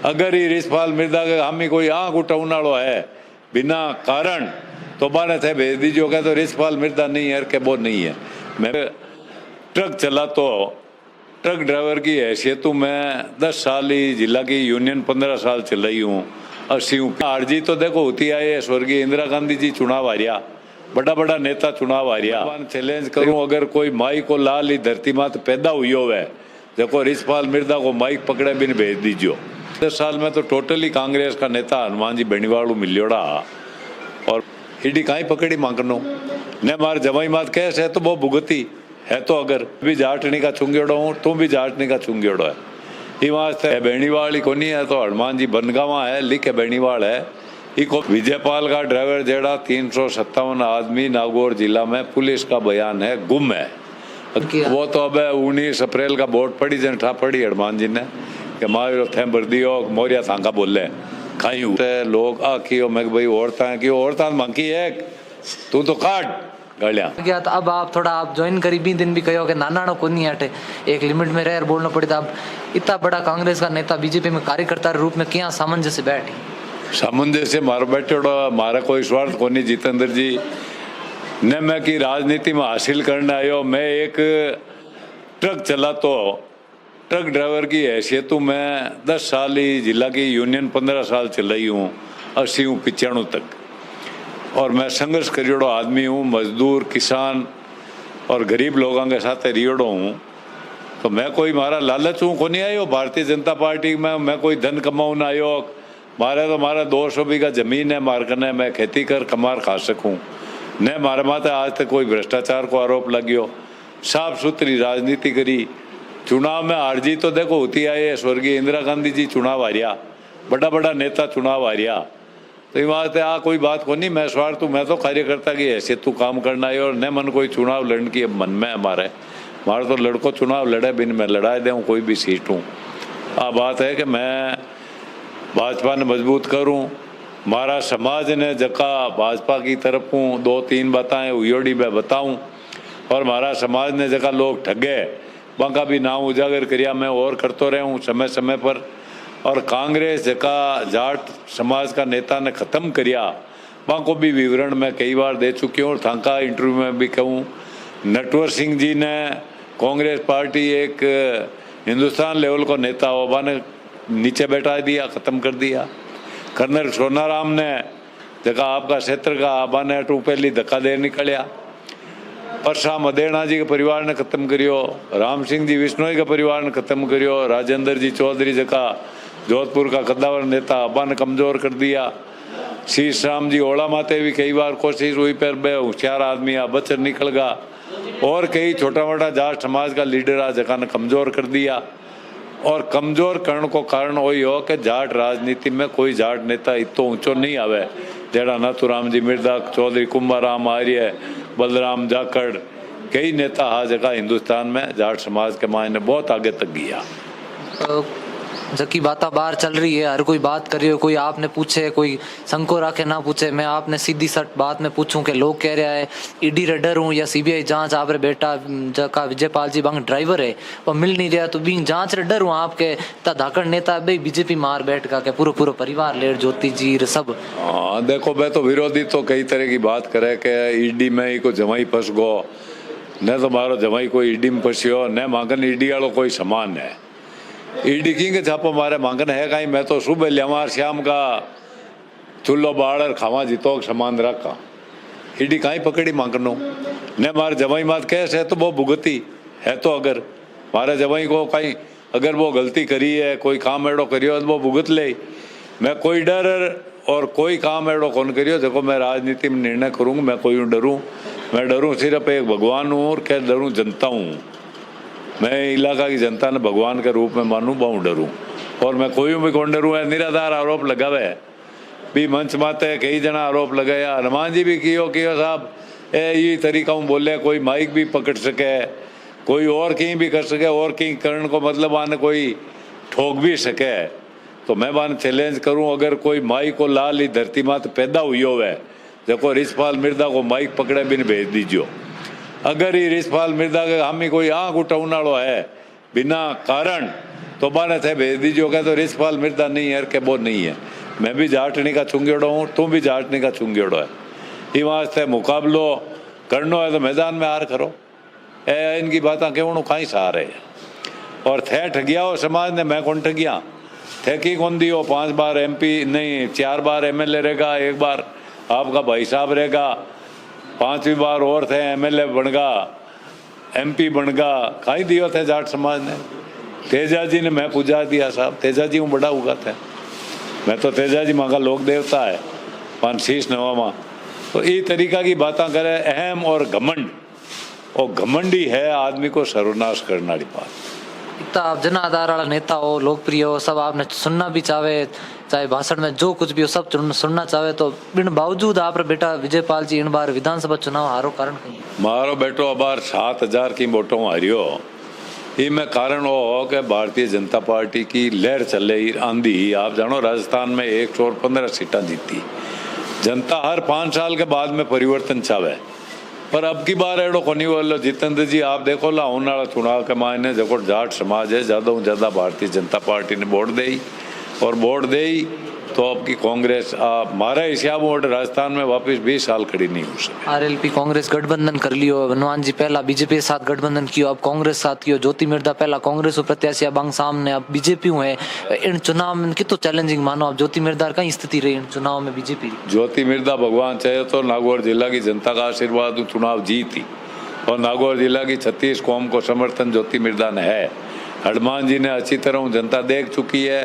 अगर ही रिछपाल मिर्जा के हामी कोई आँख उठाने वालो है बिना कारण तो बाने थे भेज दीजिए। क्या तो रिछपाल मिर्जा नहीं है के वो नहीं है। मैं ट्रक चला तो ट्रक ड्राइवर की हैसियत मैं 10 साल ही जिला की यूनियन 15 साल चलाई हूँ। 80 आरजी तो देखो होती है। स्वर्गीय इंदिरा गांधी जी चुनाव हारिया, बड़ा बड़ा नेता चुनाव हारिया। चैलेंज करूं अगर कोई माई को लाल ही धरती मात पैदा हुई हो वह देखो रिछपाल मिर्जा को माइक पकड़े बिन भेज दीजियो। 10 साल में तो टोटली कांग्रेस का नेता हनुमान जी बेनीवाल मिलियोड़ा और ईडी कहीं पकड़ी मांगनो ने मार जवाई मात कैसे है तो वो भुगती है। तो अगर भी जाटनी का चुंगियोड़ो हूँ तुम भी जाटनी का चुंगियोड़ो है। ये वास्ते बेनीवाल ही कोनी है तो हनुमान जी बनगावा है लिखे बेनीवाल है। इको विजयपाल का ड्राइवर जेड़ा 357 आदमी नागौर जिला में पुलिस का बयान है गुम है। वो तो अब 19 अप्रैल का बोर्ड पड़ी जन ठा पड़ी हनुमान जी ने कि मारो थे बर्दियो मोरिया थांका बोले खाई लोग आखियो मैं भाई औरता मंकी है तू तो काट गालियां गया। तो अब आप थोड़ा आप ज्वाइन करी 20 दिन भी कहो कि नाना को नहीं हटे एक लिमिट में रह बोलना पड़ी था। अब इतना बड़ा कांग्रेस का नेता बीजेपी में कार्यकर्ता रूप में क्या सामंजस्य बैठी सामंजस्य मारो बैठो मारा कोई स्वार्थ को नहीं। जितेंद्र जी ने मैं की राजनीति में हासिल करने आयो। मैं एक ट्रक चला तो ट्रक ड्राइवर की हैसियत मैं 10 साल ही जिला की यूनियन 15 साल चलाई हूँ 80 95 तक और मैं संघर्ष करियोड़ो आदमी हूँ। मजदूर किसान और गरीब लोगों के साथ रियोड़ो हूँ। तो मैं कोई मारा लालच हूँ को नहीं आयो भारतीय जनता पार्टी में मैं कोई धन कमाऊँ ना आयो। मारे तो मारा 200 बीघा जमीन है मारकने मैं खेती कर कमार खा सकूँ न मारे माते आज तक कोई भ्रष्टाचार को आरोप लगियो। साफ सुथरी राजनीति करी। चुनाव में हार जी तो देखो होती है। स्वर्गीय इंदिरा गांधी जी चुनाव हारिया, बड़ा बड़ा नेता चुनाव हारिया। तो ये बात है कोई बात को नहीं। मैं स्वार्थ मैं तो कार्यकर्ता की हैसियत तू काम करना है और न मन कोई चुनाव लड़ने की मन में हमारे तो लड़को चुनाव लड़े बिन मैं लड़ा दूँ कोई भी सीट हूँ। बात है कि मैं भाजपा ने मजबूत करूँ। मारा समाज ने जका भाजपा की तरफ हूँ 2-3 बातें उयोड़ी मैं बताऊँ और मारा समाज ने जका लोग ठगे बाका भी नाम उजागर करिया मैं और करते रहे हूँ समय समय पर। और कांग्रेस जका जाट समाज का नेता ने ख़त्म करिया बाको भी विवरण मैं कई बार दे चुकी हूँ और थांका इंटरव्यू में भी कहूँ। नटवर सिंह जी ने कांग्रेस पार्टी एक हिंदुस्तान लेवल को नेता होबा ने नीचे बैठा दिया, ख़त्म कर दिया। कर्नल सोनाराम ने जगह आपका क्षेत्र का आबा ने पहली धक्का दे निकलिया। परसा मदेना जी के परिवार ने ख़त्म करियो। राम सिंह जी विश्नोई का परिवार ने ख़त्म करियो। राजेंद्र जी चौधरी जगह जोधपुर का कद्दावर नेता आबा ने कमज़ोर कर दिया। शीश राम जी ओला माते भी कई बार कोशिश हुई पर बे होशियार आदमी आ बचर निकल गया और कई छोटा मोटा जाट समाज का लीडर आ जगह ने कमज़ोर कर दिया। और कमज़ोर करने को कारण वही हो कि जाट राजनीति में कोई जाट नेता इतो ऊंचो नहीं आवे जेड़ा नाथूराम जी मिर्जा चौधरी कुंभाराम आर्य बलराम जाखड़ कई नेता हा जगह हिंदुस्तान में जाट समाज के मायने बहुत आगे तक गया। जबकि बात बाहर चल रही है हर कोई बात कर रही है कोई आपने पूछे कोई संको राखे ना पूछे। मैं आपने सीधी सट बात में पूछूं कि लोग कह रहा है ईडी रे डर हूँ या सीबीआई जांच आप रे बेटा जका विजयपाल जी बंग ड्राइवर है वो मिल नहीं रहा तो बिंग जांच रे डर हूँ आपके ता धाकड़ नेता भाई बीजेपी मार बैठ का के पूरा परिवार लेर ज्योति जी सब। हाँ देखो मैं तो विरोधी तो कई तरह की बात करे कि ईडी में ही को जमाई फंस गो न तो मारो जमाई कोई ईडी में फंसियो न मांगन ईडी वालों कोई समान है। ईडी की के छापो मारे मांगन है कहीं मैं तो सुबह लियामार शाम का चूल्हो बाड़ खावा जीतो समान रखा। ईडी कहीं पकड़ी मांगनो न मारे जवाई मात कैसे है तो वो भुगती है। तो अगर मारे जवाई को कहीं अगर वो गलती करी है कोई काम एड़ो करियो तो वो भुगत ले। मैं कोई डर और कोई काम एड़ो कौन करियो देखो मैं राजनीति में निर्णय करूँगा मैं कोई डरूँ मैं डरूँ सिर्फ एक भगवान हूँ और क्या डरूँ जनता हूँ। मैं इलाका की जनता ने भगवान के रूप में मानूं बहुत डरूं और मैं कोई भी कौन डरूँ है। निराधार आरोप लगावे भी मंच माते कई जना आरोप लगाया। हनुमान जी भी कियो साहब ये तरीका हूँ बोले कोई माइक भी पकड़ सके कोई और कहीं भी कर सके और कहीं करने को मतलब आने कोई ठोक भी सके। तो मैं बान चैलेंज करूँ अगर कोई माई को लाल ही धरती मात पैदा हुई हो वह देखो रिछपाल मिर्जा को माइक पकड़े बिन भेज दीजियो। अगर ही रिछपाल मिर्जा के हामी कोई आँख उठाने वालो है बिना कारण तो बाने थे भेज दीजिए, कहे तो रिछपाल मिर्दा नहीं है के वो नहीं है, मैं भी जाटनी का चुंगेड़ो हूँ, तुम भी जाटनी का चुंगेड़ो है। ये वास्ते मुकाबलो करनो है तो मैदान में हार करो। ए इनकी बातें क्यों कहीं सहारे है। और थे ठगिया हो समाज ने, मैं कौन ठगिया थे की कौन दियो। 5 बार MP नहीं 4 बार MLA रहेगा, 1 बार आपका भाई साहब रहेगा, 5वीं बार और थे MLA बनगा, MP बनगा, खाई दियो थे जाट समाज ने। तेजा जी ने मैं पूजा दिया साहब, तेजा जी हूँ बड़ा हुआ था मैं तो, तेजा जी माँ का लोक देवता है 5 शीश नवा माँ। तो ये तरीका की बातें करे अहम और घमंड, और घमंडी है आदमी को सर्वनाश करने वाली बात। इतना आप जन आधार वाला नेता हो, लोकप्रिय हो, सब आपने सुनना भी चाहे, चाहे भाषण में जो कुछ भी हो सब सुनना चाहे, तो बिन बावजूद आप रे बेटा विजयपाल जी इन बार विधानसभा चुनाव हारो कारण कहीं? मारो बेटो अबार 7,000 की वोटों हारियो। में कारण वो हो कि भारतीय जनता पार्टी की लहर चले आंधी। आप जानो राजस्थान में 115 सीटें जीती। जनता हर 5 साल के बाद में परिवर्तन चाहे, पर अब की बार एडो कोनी बोलो। जितेंद्र जी आप देखो ला होने वाला चुनाव के मायने जो जाट समाज है ज़्यादा से ज़्यादा भारतीय जनता पार्टी ने वोट दी, और वोट दी तो अब की कांग्रेस मारा हिसाब वोट राजस्थान में वापस 20 साल खड़ी नहीं हो सके। RLP कांग्रेस गठबंधन कर लियो, हनुमान जी पहला बीजेपी के साथ गठबंधन कियो, अब कांग्रेस साथ कियो, ज्योति मिर्दा पहला कांग्रेस प्रत्याशी अब सामने अब बीजेपी है। इन चुनाव में कितो चैलेंजिंग मानो अब ज्योति मिर्दा कई स्थिति रही इन चुनाव में बीजेपी? ज्योति मिर्दा भगवान चाहे तो नागौर जिला की जनता का आशीर्वाद चुनाव जीती, और नागौर जिला की 36 कौम को समर्थन ज्योति मिर्दा ने है। हनुमान जी ने अच्छी तरह जनता देख चुकी है।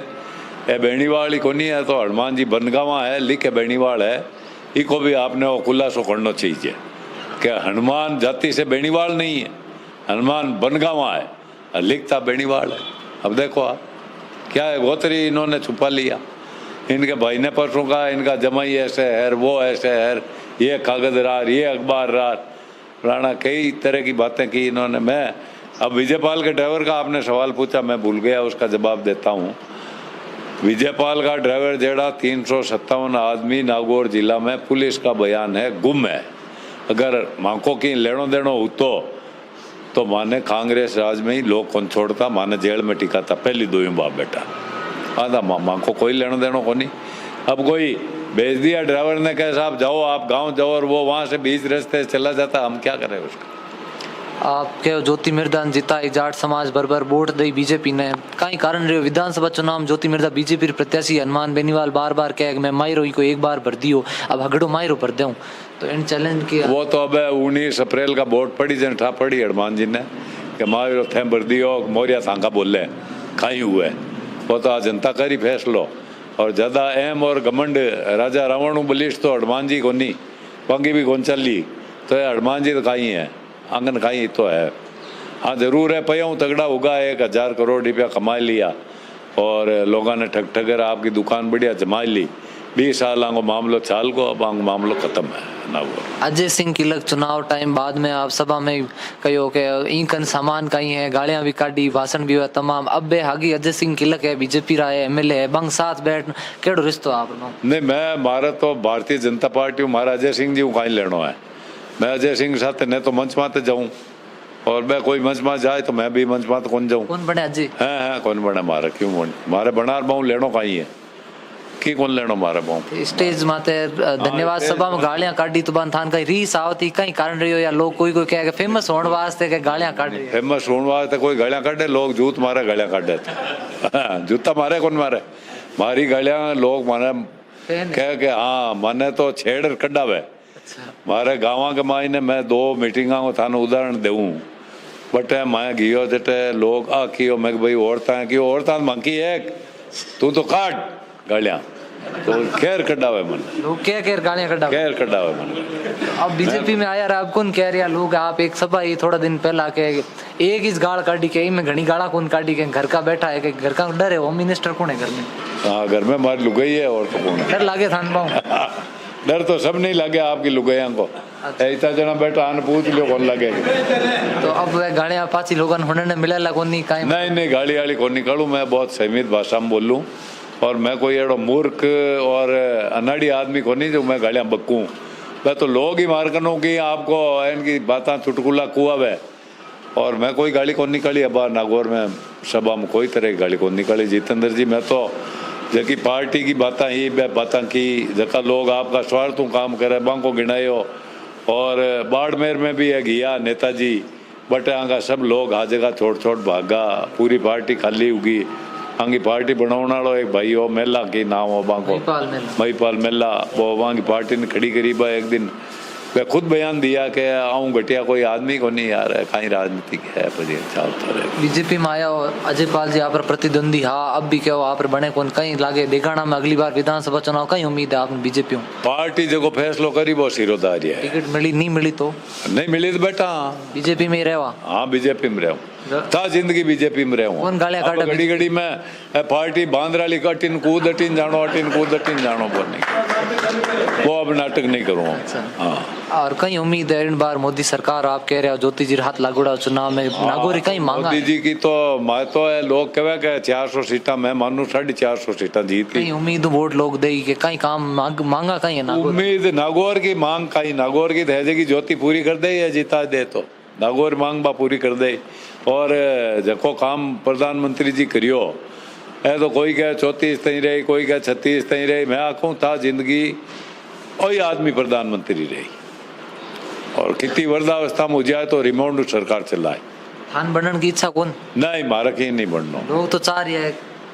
ये बेणीवाल ही कोनी है तो हनुमान जी बनगावा है, लिखे बेणीवाल है, इको भी आपने वो खुलासो करना चाहिए कि हनुमान जाति से बेणीवाल नहीं है, हनुमान बनगावा है, लिखता बेणीवाल है। अब देखो आप क्या है, गोतरी इन्होंने छुपा लिया। इनके भाई ने परसों कहा इनका जमाई ऐसे है, वो ऐसे है, ये कागज रार, ये अखबार रार, राणा कई तरह की बातें की इन्होंने। मैं अब विजयपाल के ड्राइवर का आपने सवाल पूछा, मैं भूल गया, उसका जवाब देता हूँ। विजयपाल का ड्राइवर जेड़ा 357 आदमी नागौर जिला में पुलिस का बयान है गुम है। अगर मांको की लेनो देनो होतो तो माने कांग्रेस राज में ही लोग कौन छोड़ता, माने जेल में टिकाता पहली 2 बाप बेटा। आधा माँ को कोई लेनो देनो को नहीं। अब कोई भेज दिया ड्राइवर ने, कहे साहब जाओ आप गांव जाओ, और वो वहां से बीच रास्ते चला जाता, हम क्या करें उसका। आप कहो ज्योति मिर्दा जीता जाट समाज बरबर वोट दी बीजेपी ने, कई कारण रहे विधानसभा चुनाव में ज्योति मिर्दा बीजेपी प्रत्याशी हनुमान बेनीवाल बार बार कहे मैं मायरो को 1 बार भर दियो, अब हगड़ो मायरो भर दूं, तो इन चैलेंज की वो तो अब 19 अप्रैल का वोट पड़ी जन ठा पड़ी हनुमान जी ने कि मायरो थे भर दियो, मोरिया थांका बोले खाई हुए, वो तो जनता करी फैसलो। और ज्यादा अहम और घमंड राजा रावण बलिष्ठ तो हनुमान जी को नहीं, पंगी भी कौन चली, तो हनुमान जी तो खाई है, आंगन खाई तो है। हाँ जरूर है, पयाऊँ तगड़ा होगा, 1000 करोड़ रुपया कमा लिया, और लोगों ने ठग ठगर आपकी दुकान बढ़िया जमा ली। 20 साल आंगो मामलो चाल को, अब आंगो मामलो खत्म है ना। वो अजय सिंह किलक चुनाव टाइम बाद में आप सभा में कहो कि इंकन सामान कहीं है, गालियां भी काटी, भाषण भी हुआ तमाम। अब बे हागी अजय सिंह किलक है, बीजेपी रहा है, MLA है, बंग साथ बैठ केड़ो रिश्तो आपनो? नहीं, मैं मारा तो भारतीय जनता पार्टी हूँ, मारा अजय सिंह जी हूँ कहीं लेनो है। मैं अजय सिंह साथ ने तो मंच माते जाऊँ, और मैं कोई मंच में जाए तो मैं भी मंच माते कौन जाऊँ। कौन बने अजय? है कौन बने मारा, क्यों बने मारे बनार बाऊ लेनो कहीं है की कौन लेनो मारे बाऊ। स्टेज माते धन्यवाद सभा में गालियां काटी तो बन थान कहीं रीस आवती कहीं कारण रही हो, या लोग कोई कोई कहे फेमस होने वास्ते के गालियां काट रही है? फेमस होने वास्ते कोई गालियां काटे, लोग जूत मारे गालियां काटे जूता मारे कौन मारे, मारी गालियां लोग मारे कह के हाँ माने तो छेड़ कड्डावे। मारे गाँव के मायने मैं 2 मीटिंगा को थाने उदाहरण देऊँ, बट मैं गियो जटे लोग कियो मैं भाई औरता मंकी है तू तो काट गालियां, तो खैर कड्डावे मन लोग क्या कह गालियां खैर कड्डावे मन। अब बीजेपी में आया आप कौन कह रहा लोग, आप एक सभा ही थोड़ा दिन पहला के एक इस गाल काटी के में घनी गाला कौन काटी के घर का बैठा है कि घर का डर है, होम मिनिस्टर कौन है घर में? हाँ घर में मार लुगाई है, और तो कौन डर लागे थान पाऊँ? डर तो सब नहीं लगे आपकी लुगाइया को। ऐसा जना बैठा आने पूछ लियो कौन लगे। तो अब वह गाड़ियाँ पाची लोगों ने मिला ला कौन नहीं गाड़ी वाली कौन निकालू, मैं बहुत सीमित भाषा में बोलूँ, और मैं कोई एडो मूर्ख और अनाड़ी आदमी को नहीं जो मैं गालियाँ बकूँ। मैं तो लोग ही मार करूँ कि आपको इनकी बातें चुटकुला कुआवे और मैं कोई गाली को निकाली अब नागौर में सभा में कोई तरह की गाली को निकाली। जितेंद्र जी मैं तो जबकि पार्टी की बातें ही बातें की जका लोग आपका स्वार्थ काम करे बांको गिनायो और बाड़मेर में भी है गया नेताजी बट आगा सब लोग आ जगह छोड़ छोड़ भागा पूरी पार्टी खाली होगी। आंगी पार्टी बनाने वालों एक भाई हो मेला की नाम हो बांको महिपाल मेला वो वहाँ की पार्टी ने खड़ी करी बा एक दिन वे खुद बयान दिया कि आऊँ घटिया कोई आदमी को नहीं आ रहा है कहीं राजनीति है पजी चलता रहे। बीजेपी में आया और अजय पाल जी आप पर प्रतिद्वंदी हाँ अब भी क्या आप पर बने कौन कहीं लागे देगाना में अगली बार विधानसभा चुनाव कहीं उम्मीद है आपने बीजेपी पार्टी जो फैसलो करी वो सिरोधारी है। टिकट मिली नहीं मिली तो नहीं मिली तो बेटा बीजेपी में ही रहवा। हाँ बीजेपी में रहूँ था जिंदगी बीजेपी में रहूँ। कौन गालियां काटा घड़ी घड़ी में पार्टी बांद्राली कटिन कूद अटिन जानो बोलने वो अब नाटक नहीं करूँ। हाँ और कहीं उम्मीद है इन बार मोदी सरकार आप कह रहे हो ज्योति जी हाथ लागूड़ा चुनाव में नागौरी कहीं मांगा मोदी जी की तो मैं तो है लोग कहे कि 400 सीटा मैं मानू 450 सीटा जीत कहीं उम्मीद वोट लोग दे के कहीं काम मांगा कहीं है नागौर उम्मीद नागौर की मांग कहीं नागौर की दहेजे की ज्योति पूरी कर दे या जीता दे तो नागौर मांग बा पूरी कर दे। और जको काम प्रधानमंत्री जी करियो है तो कोई कहे 34 तई रही कोई कहे 36 तई रही मैं आखूँ था जिंदगी वही आदमी प्रधानमंत्री रही और कितनी वृद्धावस्था में हो जाए तो रिमोट सरकार चलाए। खान बनने की इच्छा कौन नहीं मारक ही नहीं बनना लोग तो चाह रही है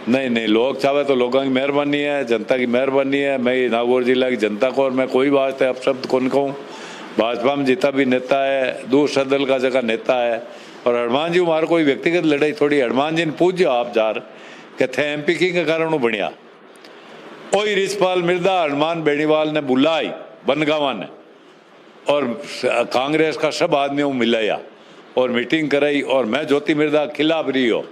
नहीं लोग चाहे तो लोगों की मेहरबानी है जनता की मेहरबानी है। मैं नागौर जिला की जनता को और मैं कोई बात है अपशब्द कौन कहूँ भाजपा में जितना भी नेता है दूसरा दल का जगह नेता है और हनुमान जी हमारे कोई व्यक्तिगत लड़ाई थोड़ी हनुमान जी ने पूछो आप जार के थे एमपी की के कारण बढ़िया वही रिछपाल मिर्दा हनुमान बेनीवाल ने बुलाई बनगावा ने और कांग्रेस का सब आदमियों मिलाया और मीटिंग कराई और मैं ज्योति मिर्दा खिलाफ रही हो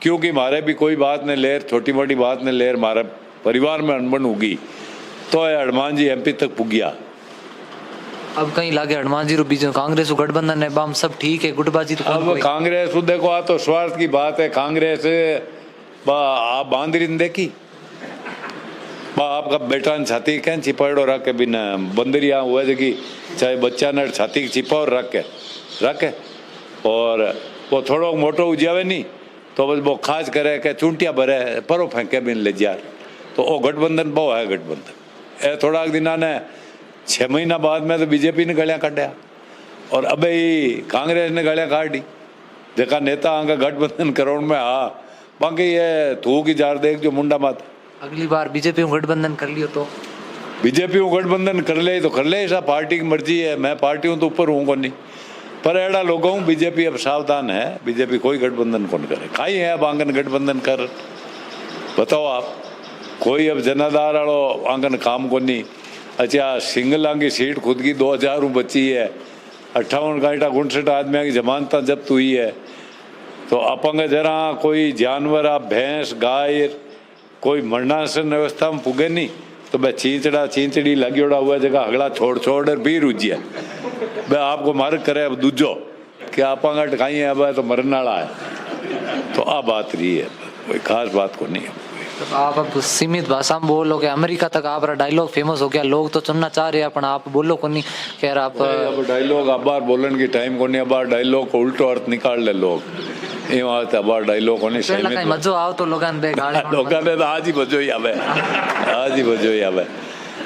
क्योंकि मारे भी कोई बात ने लेर छोटी मोटी बात ने लेर मारे परिवार में अनबन होगी तो हनुमान जी एमपी तक पुगिया। अब कहीं लागे हनुमान जी बीच कांग्रेस गठबंधन है बाम सब ठीक है गुटबाजी तो अब कांग्रेस देखो आ तो स्वार्थ की बात है। कांग्रेस आप बांदरी ने देखी आपका बेटा ने छाती क्या छिपाड़ो रख के बिना बंदरिया हुआ जगी चाहे बच्चा ने छाती की छिपाओ रखे और वो थोड़ो मोटो उजावे नहीं तो बस वो खास करे के चूंटिया भरे परो फेंके बिन ले जार तो वो गठबंधन बहुत है गठबंधन ए थोड़ा दिन ने 6 महीना बाद में तो बीजेपी ने गलियां काटा और अब ही कांग्रेस ने गलियां काटी देखा नेता आगे गठबंधन करोड़ में हाँ बाकी ये थू की जार देख जो मुंडा माता अगली बार बीजेपी गठबंधन कर लियो तो बीजेपी गठबंधन कर ले तो कर ले ऐसा पार्टी की मर्जी है। मैं पार्टी हूँ तो ऊपर हूँ को नहीं पर एड़ा लोगों हूँ बीजेपी अब सावधान है बीजेपी कोई गठबंधन कौन करे खाई है अब आंगन गठबंधन कर बताओ आप कोई अब जनाधार वालों आंगन काम को नहीं। अच्छा सिंगल आंगी सीट खुद की 2000 बची है 58 घंटा 59 आदमी की जमानत जब्त हुई है तो अपंग जरा कोई जानवर आप भैंस गाय कोई मरणासन व्यवस्था में पुगे नहीं तो भाई चींचड़ी लगियोड़ा हुआ जगह अगला छोड़ भी रुझिया भाई आपको मार्ग करे अब दूजो कि आप खाई है अब तो मरने वाला है तो आ बात रही है कोई खास बात को नहीं है। तो आप अब सीमित भाषा में बोलो कि अमेरिका तक आप डायलॉग फेमस हो गया लोग तो सुनना चाह रहे हैं अपन आप बोलो को नहीं खैर आप अब डायलॉग अब बार बोलने की टाइम को नहीं अब बार डायलॉग को उल्टो अर्थ निकाल ले लोग अब बार डायलॉग को नहीं मजो आओ तो लोगों ने तो आज ही बजो ही आवे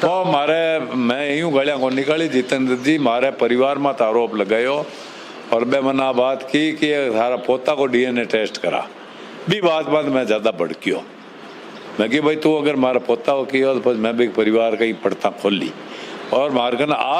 तो मारे मैं यूं गलियां को निकाली जितेंद्र जी मारे परिवार में आरोप लगायो और मैं मना बात की कि सारा पोता को डीएनए टेस्ट करा भी बात मैं ज्यादा भड़कियो मैं कि भाई तू अगर मारा पोता को किया तो मैं भी परिवार का ही पड़ता खोल ली और मारकन आज